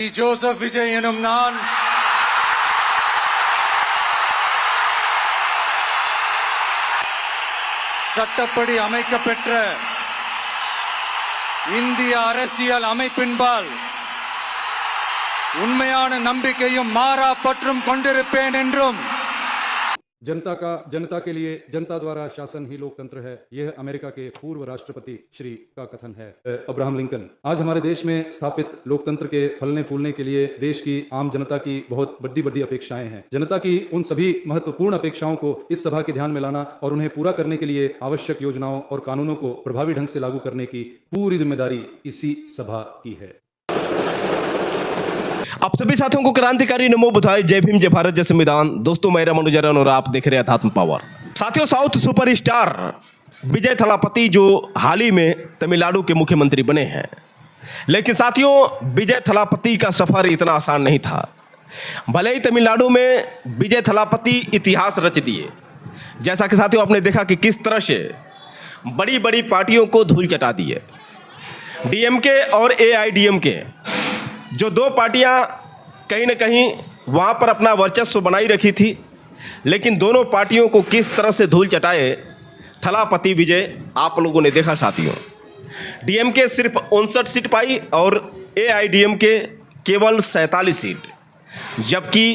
Joseph Vijay எனும் நான் சட்டப்படி அமைக்கப்பெற்ற இந்திய அரசியல் அமைப்பின்பால் உண்மையான நம்பிக்கையும் மாறா பற்றும் கொண்டிருப்பேன் என்றும் जनता के लिए जनता द्वारा शासन ही लोकतंत्र है, यह अमेरिका के पूर्व राष्ट्रपति श्री का कथन है। Abraham Lincoln. आज हमारे देश में स्थापित लोकतंत्र के फलने फूलने के लिए देश की आम जनता की बहुत बड़ी बड़ी अपेक्षाएं हैं। जनता की उन सभी महत्वपूर्ण अपेक्षाओं को इस सभा के ध्यान में लाना और उन्हें पूरा करने के लिए आवश्यक योजनाओं और कानूनों को प्रभावी ढंग से लागू करने की पूरी जिम्मेदारी इसी सभा की है। आप सभी साथियों को क्रांतिकारी नमो बुधाई, जय भीम, जय भारत, जय संविधान। दोस्तों मैं मनोजरन और आप देख रहे हैं अध्यात्म पावर। साथियों, साउथ सुपरस्टार विजय थलापति जो हाल ही में तमिलनाडु के मुख्यमंत्री बने हैं, लेकिन साथियों विजय थलापति का सफर इतना आसान नहीं था। भले ही तमिलनाडु में विजय थलापति इतिहास रच दिए, जैसा कि साथियों आपने देखा कि किस तरह से बड़ी बड़ी पार्टियों को धूल चटा दिए। डीएमके और एआईडीएमके जो दो पार्टियां कहीं न कहीं वहां पर अपना वर्चस्व बनाई रखी थी, लेकिन दोनों पार्टियों को किस तरह से धूल चटाए थलापति विजय आप लोगों ने देखा साथियों। डीएमके सिर्फ 59 सीट पाई और एआईडीएमके केवल 47 सीट, जबकि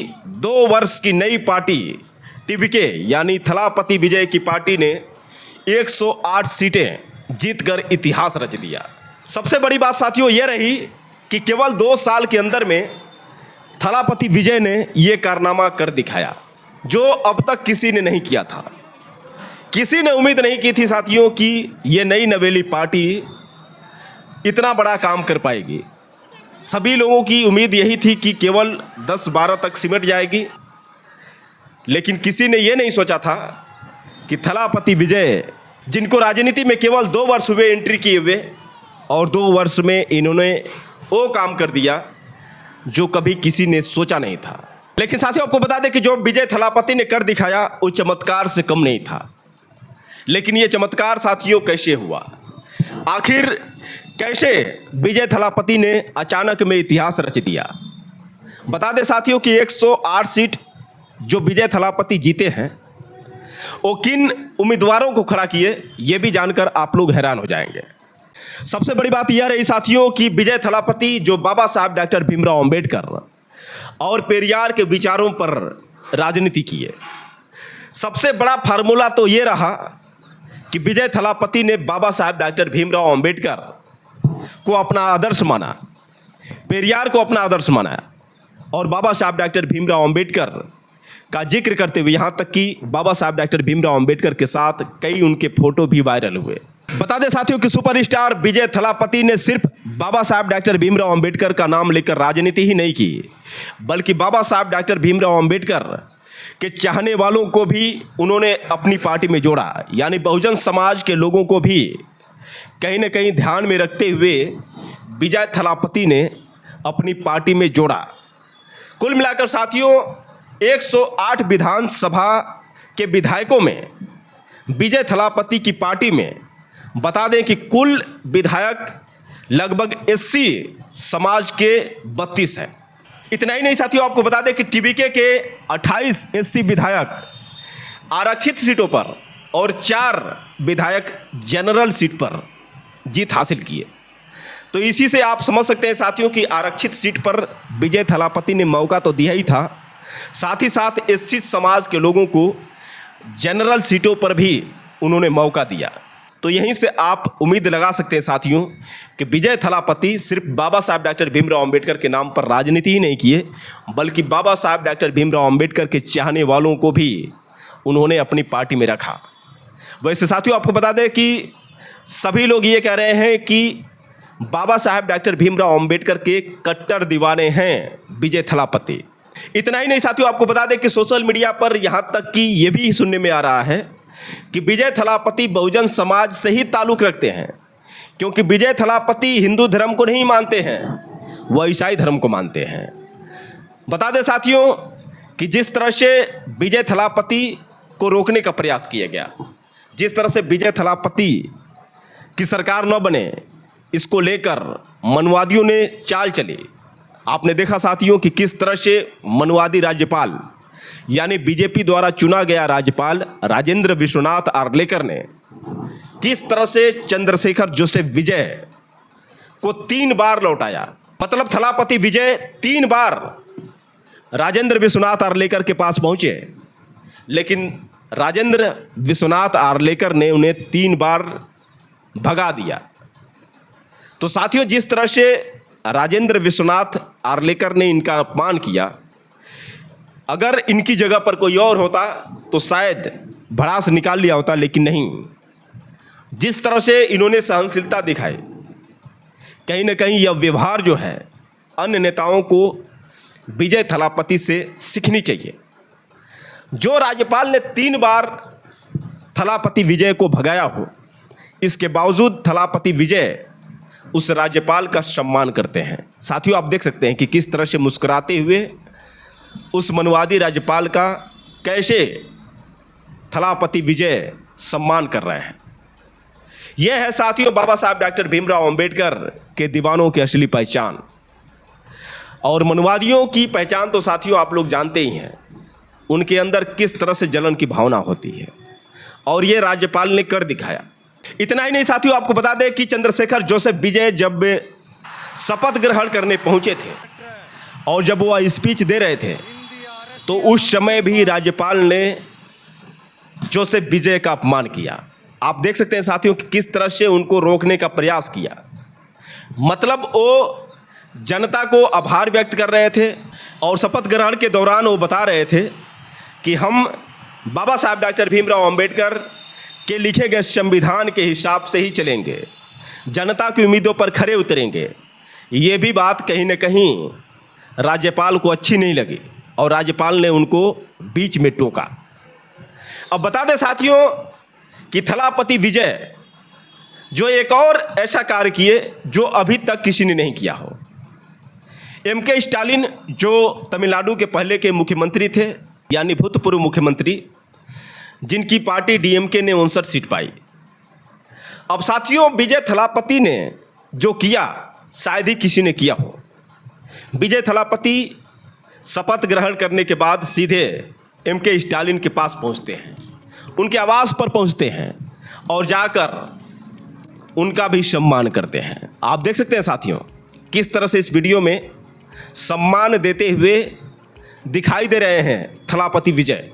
2 वर्ष की नई पार्टी टीवीके यानी थलापति विजय की पार्टी ने 108 सीटें जीतकर इतिहास रच दिया। सबसे बड़ी बात साथियों ये रही कि केवल 2 साल के अंदर में थलापति विजय ने ये कारनामा कर दिखाया जो अब तक किसी ने नहीं किया था। किसी ने उम्मीद नहीं की थी साथियों कि ये नई नवेली पार्टी इतना बड़ा काम कर पाएगी। सभी लोगों की उम्मीद यही थी कि केवल 10-12 तक सिमट जाएगी, लेकिन किसी ने ये नहीं सोचा था कि थलापति विजय, जिनको राजनीति में केवल 2 वर्ष हुए एंट्री किए हुए, और 2 वर्ष में इन्होंने वो काम कर दिया जो कभी किसी ने सोचा नहीं था। लेकिन साथियों आपको बता दें कि जो विजय थलापति ने कर दिखाया वो चमत्कार से कम नहीं था। लेकिन ये चमत्कार साथियों कैसे हुआ, आखिर कैसे विजय थलापति ने अचानक में इतिहास रच दिया। बता दें साथियों कि 108 सीट जो विजय थलापति जीते हैं वो किन उम्मीदवारों को खड़ा किए, ये भी जानकर आप लोग हैरान हो जाएंगे। सबसे बड़ी बात यह रही साथियों कि विजय थलापति जो बाबा साहब डॉक्टर भीमराव अंबेडकर और पेरियार के विचारों पर राजनीति किए। सबसे बड़ा फार्मूला तो ये रहा कि विजय थलापति ने बाबा साहब डॉक्टर भीमराव अंबेडकर को अपना आदर्श माना, पेरियार को अपना आदर्श माना, और बाबा साहब डॉक्टर भीमराव अंबेडकर का जिक्र करते हुए यहाँ तक कि बाबा साहब डॉक्टर भीमराव अंबेडकर के साथ कई उनके फोटो भी वायरल हुए। बता दें साथियों कि सुपरस्टार विजय थलापति ने सिर्फ बाबा साहब डॉक्टर भीमराव अंबेडकर का नाम लेकर राजनीति ही नहीं की, बल्कि बाबा साहब डॉक्टर भीमराव अंबेडकर के चाहने वालों को भी उन्होंने अपनी पार्टी में जोड़ा, यानी बहुजन समाज के लोगों को भी कहीं न कहीं ध्यान में रखते हुए विजय थलापति ने अपनी पार्टी में जोड़ा। कुल मिलाकर साथियों 108 विधानसभा के विधायकों में विजय थलापति की पार्टी में बता दें कि कुल विधायक लगभग 80 समाज के 32 हैं। इतना ही नहीं साथियों, आपको बता दें कि टीवीके के 28 एससी विधायक आरक्षित सीटों पर और 4 विधायक जनरल सीट पर जीत हासिल किए। तो इसी से आप समझ सकते हैं साथियों कि आरक्षित सीट पर विजय थलापति ने मौका तो दिया ही था, साथ ही साथ एससी समाज के लोगों को जनरल सीटों पर भी उन्होंने मौका दिया। तो यहीं से आप उम्मीद लगा सकते हैं साथियों कि विजय थलापति सिर्फ बाबा साहब डॉक्टर भीमराव अंबेडकर के नाम पर राजनीति ही नहीं किए, बल्कि बाबा साहब डॉक्टर भीमराव अंबेडकर के चाहने वालों को भी उन्होंने अपनी पार्टी में रखा। वैसे साथियों आपको बता दें कि सभी लोग ये कह रहे हैं कि बाबा साहब डॉक्टर भीमराव अंबेडकर के कट्टर दीवाने हैं विजय थलापति। इतना ही नहीं साथियों, आपको बता दें कि सोशल मीडिया पर यहाँ तक कि ये भी सुनने में आ रहा है कि विजय थलापति बहुजन समाज से ही ताल्लुक़ रखते हैं, क्योंकि विजय थलापति हिंदू धर्म को नहीं मानते हैं, वह ईसाई धर्म को मानते हैं। बता दें साथियों कि जिस तरह से विजय थलापति को रोकने का प्रयास किया गया, जिस तरह से विजय थलापति की सरकार न बने, इसको लेकर मनवादियों ने चाल चली। आपने देखा साथियों कि किस तरह से मनुवादी राज्यपाल यानी बीजेपी द्वारा चुना गया राज्यपाल राजेंद्र विश्वनाथ आर्लेकर ने किस तरह से चंद्रशेखर जोसेफ विजय को 3 बार लौटाया। मतलब थलापति विजय 3 बार राजेंद्र विश्वनाथ आर्लेकर के पास पहुंचे, लेकिन राजेंद्र विश्वनाथ आर्लेकर ने उन्हें 3 बार भगा दिया। तो साथियों, जिस तरह से राजेंद्र विश्वनाथ आर्लेकर ने इनका अपमान किया, अगर इनकी जगह पर कोई और होता तो शायद भड़ास निकाल लिया होता, लेकिन नहीं। जिस तरह से इन्होंने सहनशीलता दिखाई, कहीं ना कहीं यह व्यवहार जो है अन्य नेताओं को विजय थलापति से सीखनी चाहिए। जो राज्यपाल ने 3 बार थलापति विजय को भगाया हो, इसके बावजूद थलापति विजय उस राज्यपाल का सम्मान करते हैं। साथियों, आप देख सकते हैं कि किस तरह से मुस्कुराते हुए उस मनुवादी राज्यपाल का कैसे थलापति विजय सम्मान कर रहे हैं। यह है साथियों बाबा साहब डॉक्टर भीमराव अंबेडकर के दीवानों की असली पहचान। और मनुवादियों की पहचान तो साथियों आप लोग जानते ही हैं, उनके अंदर किस तरह से जलन की भावना होती है, और ये राज्यपाल ने कर दिखाया। इतना ही नहीं साथियों, आपको बता दें कि चंद्रशेखर जोसेफ विजय जब शपथ ग्रहण करने पहुंचे थे और जब वह स्पीच दे रहे थे, तो उस समय भी राज्यपाल ने जोसेफ विजय का अपमान किया। आप देख सकते हैं साथियों कि किस तरह से उनको रोकने का प्रयास किया। मतलब वो जनता को आभार व्यक्त कर रहे थे और शपथ ग्रहण के दौरान वो बता रहे थे कि हम बाबा साहब डॉक्टर भीमराव अंबेडकर के लिखे गए संविधान के हिसाब से ही चलेंगे, जनता की उम्मीदों पर खरे उतरेंगे। ये भी बात कहीं न कहीं राज्यपाल को अच्छी नहीं लगी और राज्यपाल ने उनको बीच में टोका। अब बता दें साथियों कि थलापति विजय जो एक और ऐसा कार्य किए जो अभी तक किसी ने नहीं किया हो। एम.के. स्टालिन जो तमिलनाडु के पहले के मुख्यमंत्री थे, यानी भूतपूर्व मुख्यमंत्री, जिनकी पार्टी डीएमके ने 59 सीट पाई। अब साथियों, विजय थलापति ने जो किया शायद ही किसी ने किया हो। विजय थलापति शपथ ग्रहण करने के बाद सीधे एम.के. स्टालिन के पास पहुंचते हैं, उनके आवास पर पहुंचते हैं और जाकर उनका भी सम्मान करते हैं। आप देख सकते हैं साथियों किस तरह से इस वीडियो में सम्मान देते हुए दिखाई दे रहे हैं थलापति विजय।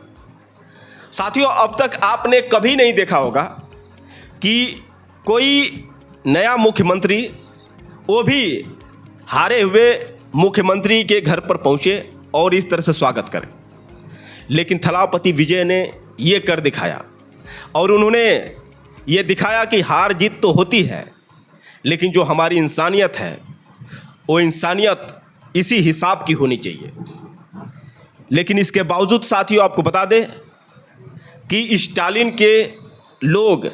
साथियों, अब तक आपने कभी नहीं देखा होगा कि कोई नया मुख्यमंत्री, वो भी हारे हुए मुख्यमंत्री के घर पर पहुंचे और इस तरह से स्वागत करे। लेकिन थलापति विजय ने ये कर दिखाया और उन्होंने ये दिखाया कि हार जीत तो होती है, लेकिन जो हमारी इंसानियत है वो इंसानियत इसी हिसाब की होनी चाहिए। लेकिन इसके बावजूद साथियों आपको बता दें कि स्टालिन के लोग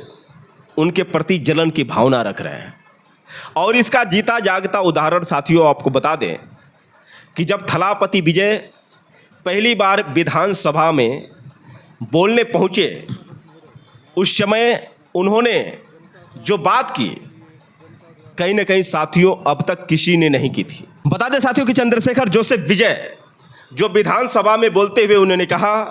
उनके प्रति जलन की भावना रख रहे हैं। और इसका जीता जागता उदाहरण साथियों आपको बता दें कि जब थलापति विजय पहली बार विधानसभा में बोलने पहुंचे, उस समय उन्होंने जो बात की कहीं ना कहीं साथियों अब तक किसी ने नहीं की थी। बता दें साथियों कि चंद्रशेखर जोसेफ विजय जो विधानसभा में बोलते हुए उन्होंने कहा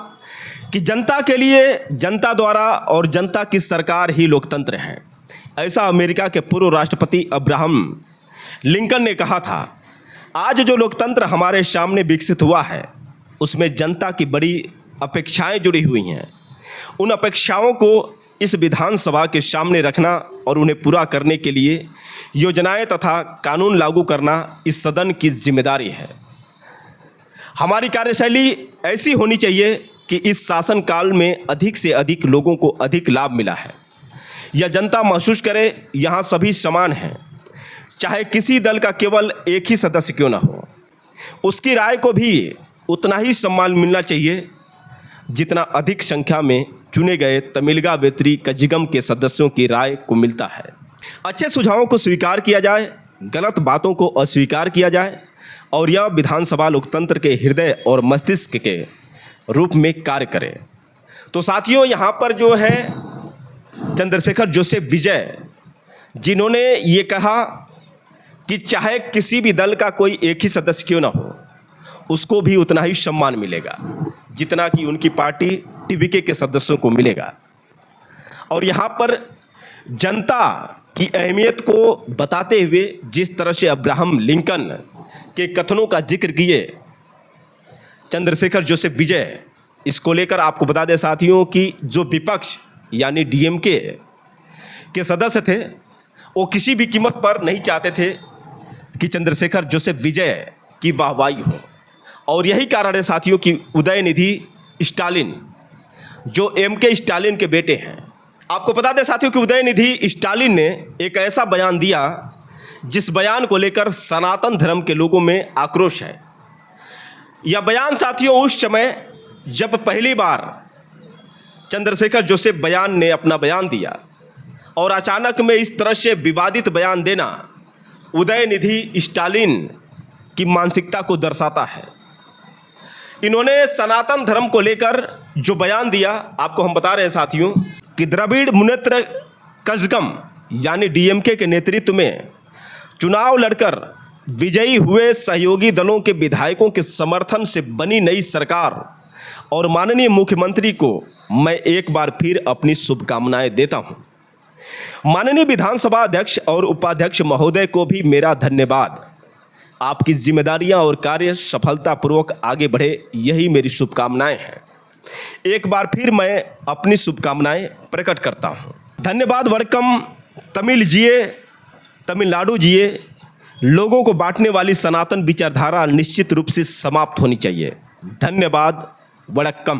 कि जनता के लिए, जनता द्वारा और जनता की सरकार ही लोकतंत्र है। ऐसा अमेरिका के पूर्व राष्ट्रपति अब्राहम लिंकन ने कहा था। आज जो लोकतंत्र हमारे सामने विकसित हुआ है उसमें जनता की बड़ी अपेक्षाएं जुड़ी हुई हैं। उन अपेक्षाओं को इस विधानसभा के सामने रखना और उन्हें पूरा करने के लिए योजनाएं तथा कानून लागू करना इस सदन की जिम्मेदारी है। हमारी कार्यशैली ऐसी होनी चाहिए कि इस शासनकाल में अधिक से अधिक लोगों को अधिक लाभ मिला है। यह जनता महसूस करे यहाँ सभी समान हैं, चाहे किसी दल का केवल एक ही सदस्य क्यों ना हो। उसकी राय को भी उतना ही सम्मान मिलना चाहिए जितना अधिक संख्या में चुने गए तमिलगा वेत्री कजिगम के सदस्यों की राय को मिलता है। अच्छे सुझावों को स्वीकार किया जाए, गलत बातों को अस्वीकार किया जाए और यह विधानसभा लोकतंत्र के हृदय और मस्तिष्क के रूप में कार्य करे। तो साथियों, यहाँ पर जो है चंद्रशेखर जोसेफ विजय जिन्होंने ये कहा कि चाहे किसी भी दल का कोई एक ही सदस्य क्यों ना हो, उसको भी उतना ही सम्मान मिलेगा जितना कि उनकी पार्टी टीवीके के सदस्यों को मिलेगा। और यहाँ पर जनता की अहमियत को बताते हुए जिस तरह से अब्राहम लिंकन के कथनों का जिक्र किए चंद्रशेखर जोसेफ विजय, इसको लेकर आपको बता दें साथियों कि जो विपक्ष यानी डीएमके के सदस्य थे वो किसी भी कीमत पर नहीं चाहते थे कि चंद्रशेखर जोसेफ विजय की वाहवाही हो। और यही कारण है साथियों कि उदयनिधि स्टालिन जो एमके स्टालिन के बेटे हैं, आपको बता दें साथियों कि उदयनिधि स्टालिन ने एक ऐसा बयान दिया जिस बयान को लेकर सनातन धर्म के लोगों में आक्रोश है। यह बयान साथियों उस समय जब पहली बार चंद्रशेखर जोसेफ बयान ने अपना बयान दिया और अचानक में इस तरह से विवादित बयान देना उदयनिधि स्टालिन की मानसिकता को दर्शाता है। इन्होंने सनातन धर्म को लेकर जो बयान दिया, आपको हम बता रहे हैं साथियों कि द्रविड़ मुनेत्र कज़गम यानी डीएमके के नेतृत्व में चुनाव लड़कर विजयी हुए सहयोगी दलों के विधायकों के समर्थन से बनी नई सरकार और माननीय मुख्यमंत्री को मैं एक बार फिर अपनी शुभकामनाएं देता हूं। माननीय विधानसभा अध्यक्ष और उपाध्यक्ष महोदय को भी मेरा धन्यवाद। आपकी जिम्मेदारियां और कार्य सफलतापूर्वक आगे बढ़े, यही मेरी शुभकामनाएं हैं। एक बार फिर मैं अपनी शुभकामनाएं प्रकट करता हूं। धन्यवाद। वड़कम तमिल जिए, तमिलनाडु जिए। लोगों को बांटने वाली सनातन विचारधारा निश्चित रूप से समाप्त होनी चाहिए। धन्यवाद। वड़कम।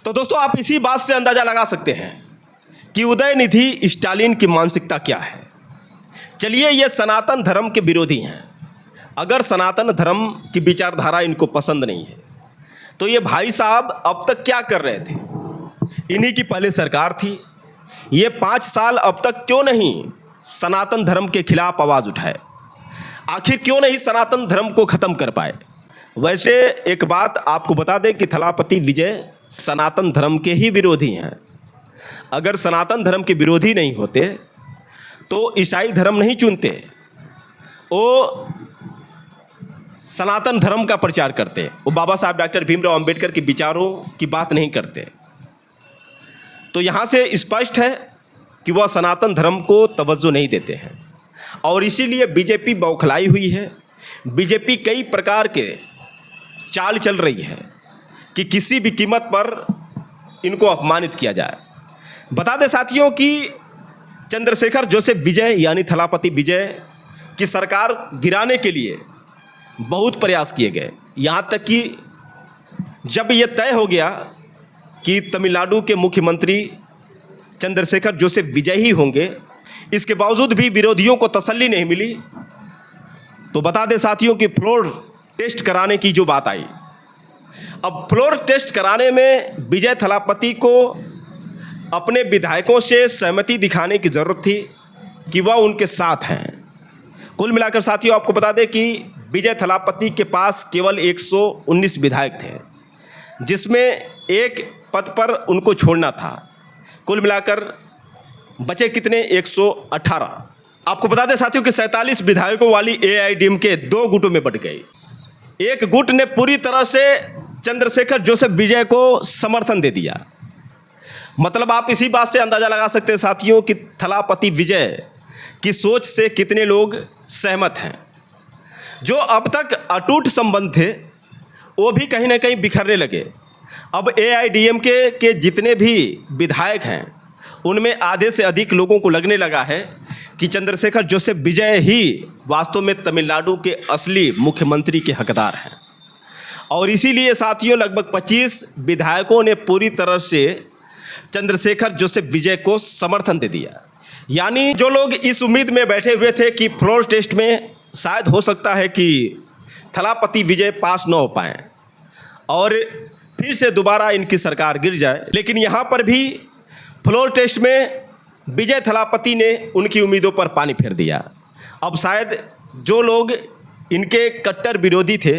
तो दोस्तों, आप इसी बात से अंदाजा लगा सकते हैं कि उदयनिधि स्टालिन की मानसिकता क्या है। चलिए, ये सनातन धर्म के विरोधी हैं। अगर सनातन धर्म की विचारधारा इनको पसंद नहीं है तो ये भाई साहब अब तक क्या कर रहे थे? इन्हीं की पहले सरकार थी। ये 5 साल अब तक क्यों नहीं सनातन धर्म के खिलाफ आवाज़ उठाए? आखिर क्यों नहीं सनातन धर्म को ख़त्म कर पाए? वैसे एक बात आपको बता दें कि थलापति विजय सनातन धर्म के ही विरोधी हैं। अगर सनातन धर्म के विरोधी नहीं होते तो ईसाई धर्म नहीं चुनते, वो सनातन धर्म का प्रचार करते, वो बाबा साहब डॉक्टर भीमराव अंबेडकर के विचारों की बात नहीं करते। तो यहाँ से स्पष्ट है कि वह सनातन धर्म को तवज्जो नहीं देते हैं और इसीलिए बीजेपी बौखलाई हुई है। बीजेपी कई प्रकार के चाल चल रही है कि किसी भी कीमत पर इनको अपमानित किया जाए। बता दें साथियों कि चंद्रशेखर जोसेफ विजय यानी थलापति विजय की सरकार गिराने के लिए बहुत प्रयास किए गए। यहाँ तक कि जब ये तय हो गया कि तमिलनाडु के मुख्यमंत्री चंद्रशेखर जोसेफ विजय ही होंगे, इसके बावजूद भी विरोधियों को तसल्ली नहीं मिली। तो बता दें साथियों कि फ्लोर टेस्ट कराने की जो बात आई, अब फ्लोर टेस्ट कराने में विजय थलापति को अपने विधायकों से सहमति दिखाने की ज़रूरत थी कि वह उनके साथ हैं। कुल मिलाकर साथियों आपको बता दें कि विजय थलापति के पास केवल 119 विधायक थे, जिसमें एक पद पर उनको छोड़ना था। कुल मिलाकर बचे कितने? 118। आपको बता दें साथियों कि 47 विधायकों वाली एआईडीएमके 2 गुटों में बंट गई। एक गुट ने पूरी तरह से चंद्रशेखर जोसेफ विजय को समर्थन दे दिया। मतलब आप इसी बात से अंदाज़ा लगा सकते हैं साथियों कि थलापति विजय की सोच से कितने लोग सहमत हैं। जो अब तक अटूट संबंध थे वो भी कहीं ना कहीं बिखरने लगे। अब एआईडीएमके के जितने भी विधायक हैं उनमें आधे से अधिक लोगों को लगने लगा है कि चंद्रशेखर जोसेफ विजय ही वास्तव में तमिलनाडु के असली मुख्यमंत्री के हकदार हैं। और इसीलिए साथियों लगभग 25 विधायकों ने पूरी तरह से चंद्रशेखर जोसेफ विजय को समर्थन दे दिया। यानी जो लोग इस उम्मीद में बैठे हुए थे कि फ्लोर टेस्ट में शायद हो सकता है कि थलापति विजय पास न हो पाए और फिर से दोबारा इनकी सरकार गिर जाए, लेकिन यहाँ पर भी फ्लोर टेस्ट में विजय थलापति ने उनकी उम्मीदों पर पानी फेर दिया। अब शायद जो लोग इनके कट्टर विरोधी थे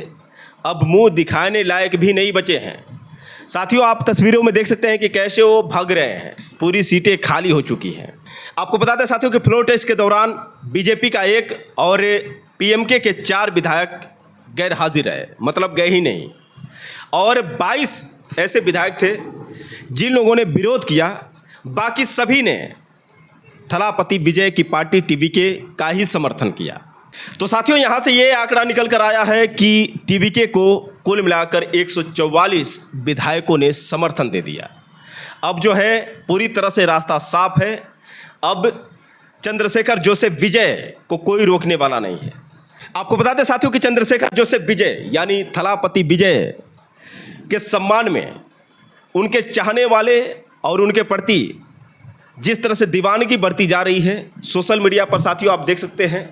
अब मुंह दिखाने लायक भी नहीं बचे हैं। साथियों आप तस्वीरों में देख सकते हैं कि कैसे वो भाग रहे हैं, पूरी सीटें खाली हो चुकी हैं। आपको बता दें साथियों कि फ्लोर टेस्ट के दौरान बीजेपी का एक और पीएमके के 4 विधायक गैर हाजिर है, मतलब गए ही नहीं। और 22 ऐसे विधायक थे जिन लोगों ने विरोध किया, बाकी सभी ने थलापति विजय की पार्टी टीवीके का ही समर्थन किया। तो साथियों, यहाँ से ये आंकड़ा निकल कर आया है कि टीवीके को कुल मिलाकर 144 विधायकों ने समर्थन दे दिया। अब जो है पूरी तरह से रास्ता साफ है। अब चंद्रशेखर जोसेफ विजय को कोई रोकने वाला नहीं है। आपको बता दें साथियों कि चंद्रशेखर जोसेफ विजय यानी थलापति विजय के सम्मान में उनके चाहने वाले और उनके प्रति जिस तरह से दीवानगी बढ़ती जा रही है, सोशल मीडिया पर साथियों आप देख सकते हैं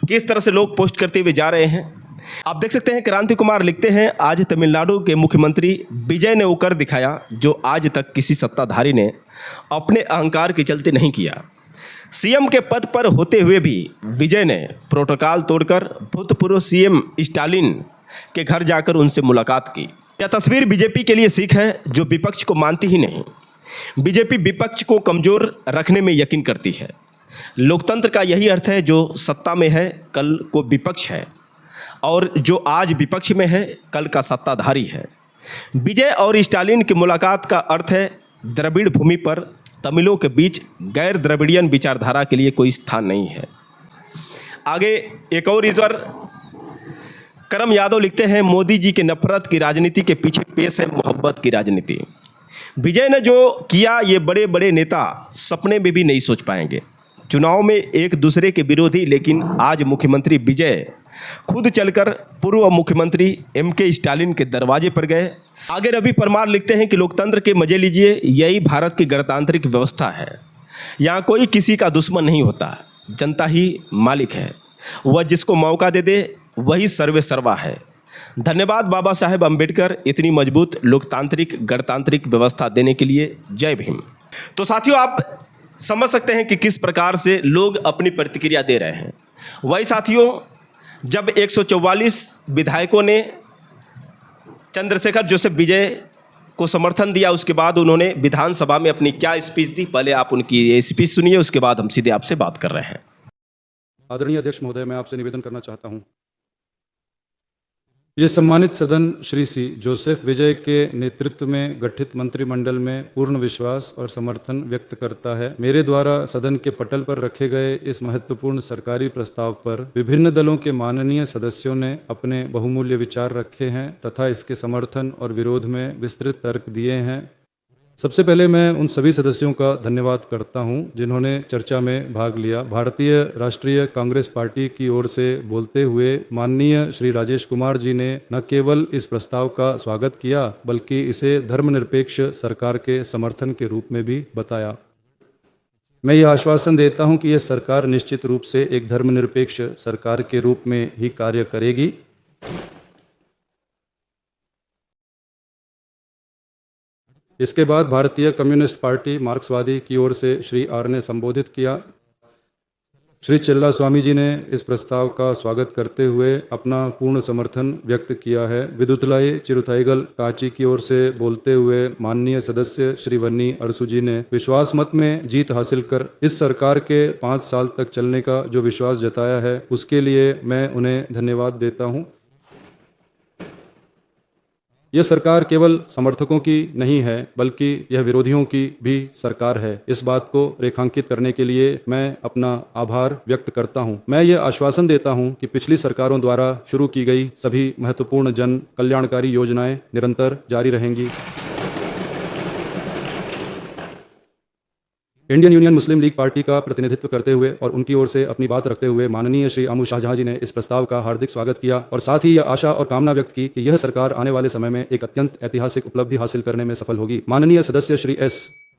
किस तरह से लोग पोस्ट करते हुए जा रहे हैं। आप देख सकते हैं क्रांति कुमार लिखते हैं, आज तमिलनाडु के मुख्यमंत्री विजय ने वो कर दिखाया जो आज तक किसी सत्ताधारी ने अपने अहंकार के चलते नहीं किया। सीएम के पद पर होते हुए भी विजय ने प्रोटोकॉल तोड़कर भूतपूर्व सीएम स्टालिन के घर जाकर उनसे मुलाकात की। यह तस्वीर बीजेपी के लिए सीख है जो विपक्ष को मानती ही नहीं। बीजेपी विपक्ष को कमज़ोर रखने में यकीन करती है। लोकतंत्र का यही अर्थ है, जो सत्ता में है कल को विपक्ष है, और जो आज विपक्ष में है कल का सत्ताधारी है। विजय और स्टालिन की मुलाकात का अर्थ है द्रविड़ भूमि पर तमिलों के बीच गैर द्रविड़ियन विचारधारा के लिए कोई स्थान नहीं है। आगे एक और यूजर करम यादव लिखते हैं, मोदी जी के नफरत की राजनीति के पीछे पेश है मोहब्बत की राजनीति। विजय ने जो किया ये बड़े बड़े नेता सपने में भी नहीं सोच पाएंगे। चुनाव में एक दूसरे के विरोधी, लेकिन आज मुख्यमंत्री विजय खुद चलकर पूर्व मुख्यमंत्री एमके स्टालिन के दरवाजे पर गए। आगे रवि परमार लिखते हैं कि लोकतंत्र के मजे लीजिए, यही भारत की गणतांत्रिक व्यवस्था है। यहाँ कोई किसी का दुश्मन नहीं होता, जनता ही मालिक है। वह जिसको मौका दे दे वही सर्वे सर्वा है। धन्यवाद बाबा साहेब अम्बेडकर, इतनी मजबूत लोकतांत्रिक गणतांत्रिक व्यवस्था देने के लिए। जय भीम। तो साथियों, आप समझ सकते हैं कि किस प्रकार से लोग अपनी प्रतिक्रिया दे रहे हैं। वही साथियों, जब 144 विधायकों ने चंद्रशेखर जोसेफ विजय को समर्थन दिया, उसके बाद उन्होंने विधानसभा में अपनी क्या स्पीच दी, पहले आप उनकी ये स्पीच सुनिए, उसके बाद हम सीधे आपसे बात कर रहे हैं। आदरणीय अध्यक्ष महोदय, मैं आपसे निवेदन करना चाहता हूं। ये सम्मानित सदन श्री सी जोसेफ विजय के नेतृत्व में गठित मंत्रिमंडल में पूर्ण विश्वास और समर्थन व्यक्त करता है। मेरे द्वारा सदन के पटल पर रखे गए इस महत्वपूर्ण सरकारी प्रस्ताव पर विभिन्न दलों के माननीय सदस्यों ने अपने बहुमूल्य विचार रखे हैं तथा इसके समर्थन और विरोध में विस्तृत तर्क दिए हैं। सबसे पहले मैं उन सभी सदस्यों का धन्यवाद करता हूं जिन्होंने चर्चा में भाग लिया। भारतीय राष्ट्रीय कांग्रेस पार्टी की ओर से बोलते हुए माननीय श्री राजेश कुमार जी ने न केवल इस प्रस्ताव का स्वागत किया बल्कि इसे धर्मनिरपेक्ष सरकार के समर्थन के रूप में भी बताया। मैं यह आश्वासन देता हूं कि यह सरकार निश्चित रूप से एक धर्मनिरपेक्ष सरकार के रूप में ही कार्य करेगी। इसके बाद भारतीय कम्युनिस्ट पार्टी मार्क्सवादी की ओर से श्री आर ने संबोधित किया। श्री चिल्ला स्वामी जी ने इस प्रस्ताव का स्वागत करते हुए अपना पूर्ण समर्थन व्यक्त किया है। विदुतलाई चिरुथाईगल काची की ओर से बोलते हुए माननीय सदस्य श्री वन्नी अरसू जी ने विश्वास मत में जीत हासिल कर इस सरकार के 5 साल तक चलने का जो विश्वास जताया है उसके लिए मैं उन्हें धन्यवाद देता हूँ। यह सरकार केवल समर्थकों की नहीं है बल्कि यह विरोधियों की भी सरकार है। इस बात को रेखांकित करने के लिए मैं अपना आभार व्यक्त करता हूं। मैं यह आश्वासन देता हूं कि पिछली सरकारों द्वारा शुरू की गई सभी महत्वपूर्ण जन कल्याणकारी योजनाएं निरंतर जारी रहेंगी। इंडियन यूनियन मुस्लिम लीग पार्टी का प्रतिनिधित्व करते हुए और उनकी ओर से अपनी बात रखते हुए माननीय श्री आमू शाहजहां जी ने इस प्रस्ताव का हार्दिक स्वागत किया और साथ ही यह आशा और कामना व्यक्त की कि यह सरकार आने वाले समय में एक अत्यंत ऐतिहासिक उपलब्धि हासिल करने में सफल होगी। माननीय सदस्य श्री एस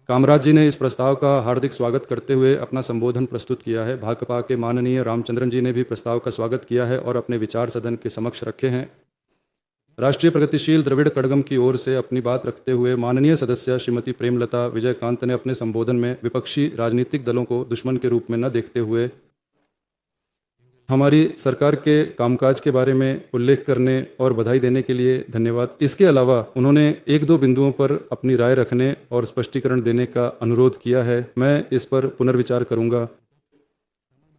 कामराज जी ने इस प्रस्ताव का हार्दिक स्वागत करते हुए अपना संबोधन प्रस्तुत किया है। भाकपा के माननीय रामचंद्रन जी ने भी प्रस्ताव का स्वागत किया है और अपने विचार सदन के समक्ष रखे हैं। राष्ट्रीय प्रगतिशील द्रविड़ कड़गम की ओर से अपनी बात रखते हुए माननीय सदस्य श्रीमती प्रेमलता विजयकांत ने अपने संबोधन में विपक्षी राजनीतिक दलों को दुश्मन के रूप में न देखते हुए हमारी सरकार के कामकाज के बारे में उल्लेख करने और बधाई देने के लिए धन्यवाद। इसके अलावा उन्होंने 1-2 बिंदुओं पर अपनी राय रखने और स्पष्टीकरण देने का अनुरोध किया है। मैं इस पर पुनर्विचार करूंगा।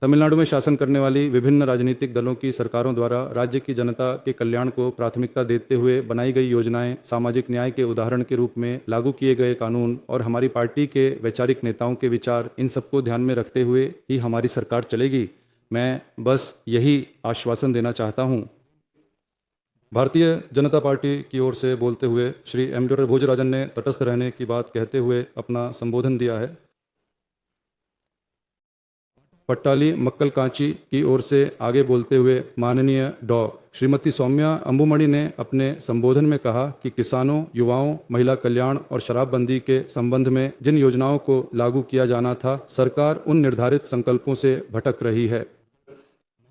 तमिलनाडु में शासन करने वाली विभिन्न राजनीतिक दलों की सरकारों द्वारा राज्य की जनता के कल्याण को प्राथमिकता देते हुए बनाई गई योजनाएं, सामाजिक न्याय के उदाहरण के रूप में लागू किए गए कानून और हमारी पार्टी के वैचारिक नेताओं के विचार, इन सबको ध्यान में रखते हुए ही हमारी सरकार चलेगी। मैं बस यही आश्वासन देना चाहता हूं। भारतीय जनता पार्टी की ओर से बोलते हुए श्री एम भोजराजन ने तटस्थ रहने की बात कहते हुए अपना संबोधन दिया है। पट्टाली मक्कल कांची की ओर से आगे बोलते हुए माननीय डॉ श्रीमती सौम्या अंबुमणि ने अपने संबोधन में कहा कि किसानों, युवाओं, महिला कल्याण और शराबबंदी के संबंध में जिन योजनाओं को लागू किया जाना था, सरकार उन निर्धारित संकल्पों से भटक रही है।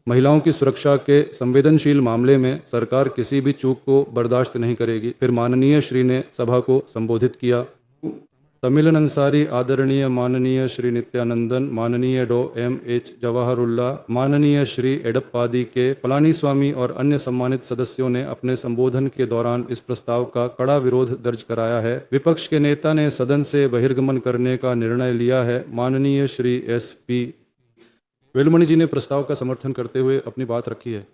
महिलाओं की सुरक्षा के संवेदनशील मामले में सरकार किसी भी चूक को बर्दाश्त नहीं करेगी। फिर माननीय श्री ने सभा को संबोधित किया। तमिलन अंसारी, आदरणीय माननीय श्री नित्यानंदन, माननीय डॉ M.H. जवाहरुल्लाह, माननीय श्री एडप्पादी के, पलानीस्वामी और अन्य सम्मानित सदस्यों ने अपने संबोधन के दौरान इस प्रस्ताव का कड़ा विरोध दर्ज कराया है। विपक्ष के नेता ने सदन से बहिर्गमन करने का निर्णय लिया है। माननीय श्री S.P. वेलुमणि जी ने प्रस्ताव का समर्थन करते हुए अपनी बात रखी है।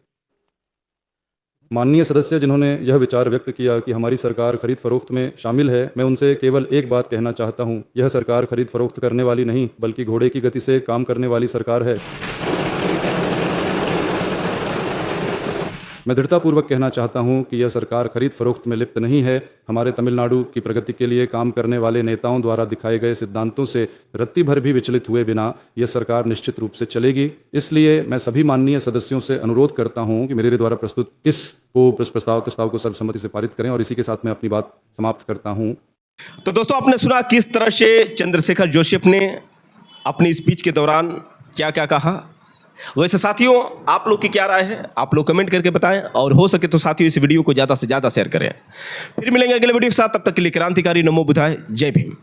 माननीय सदस्य जिन्होंने यह विचार व्यक्त किया कि हमारी सरकार खरीद फरोख्त में शामिल है, मैं उनसे केवल एक बात कहना चाहता हूं, यह सरकार खरीद फरोख्त करने वाली नहीं बल्कि घोड़े की गति से काम करने वाली सरकार है। मैं दृढ़तापूर्वक कहना चाहता हूं कि यह सरकार खरीद फरोख्त में लिप्त नहीं है। हमारे तमिलनाडु की प्रगति के लिए काम करने वाले नेताओं द्वारा दिखाए गए सिद्धांतों से रत्ती भर भी विचलित हुए बिना यह सरकार निश्चित रूप से चलेगी। इसलिए मैं सभी माननीय सदस्यों से अनुरोध करता हूं कि मेरे द्वारा प्रस्तुत इस प्रस्ताव को सर्वसम्मति से पारित करें और इसी के साथ मैं अपनी बात समाप्त करता हूं। तो दोस्तों, आपने सुना किस तरह से चंद्रशेखर जोसेफ ने अपनी स्पीच के दौरान क्या क्या कहा। वैसे साथियों, आप लोग की क्या राय है, आप लोग कमेंट करके बताएं और हो सके तो साथियों इस वीडियो को ज़्यादा से ज़्यादा शेयर करें। फिर मिलेंगे अगले वीडियो के साथ, तब तक के लिए क्रांतिकारी नमो बुधाय, जय भीम।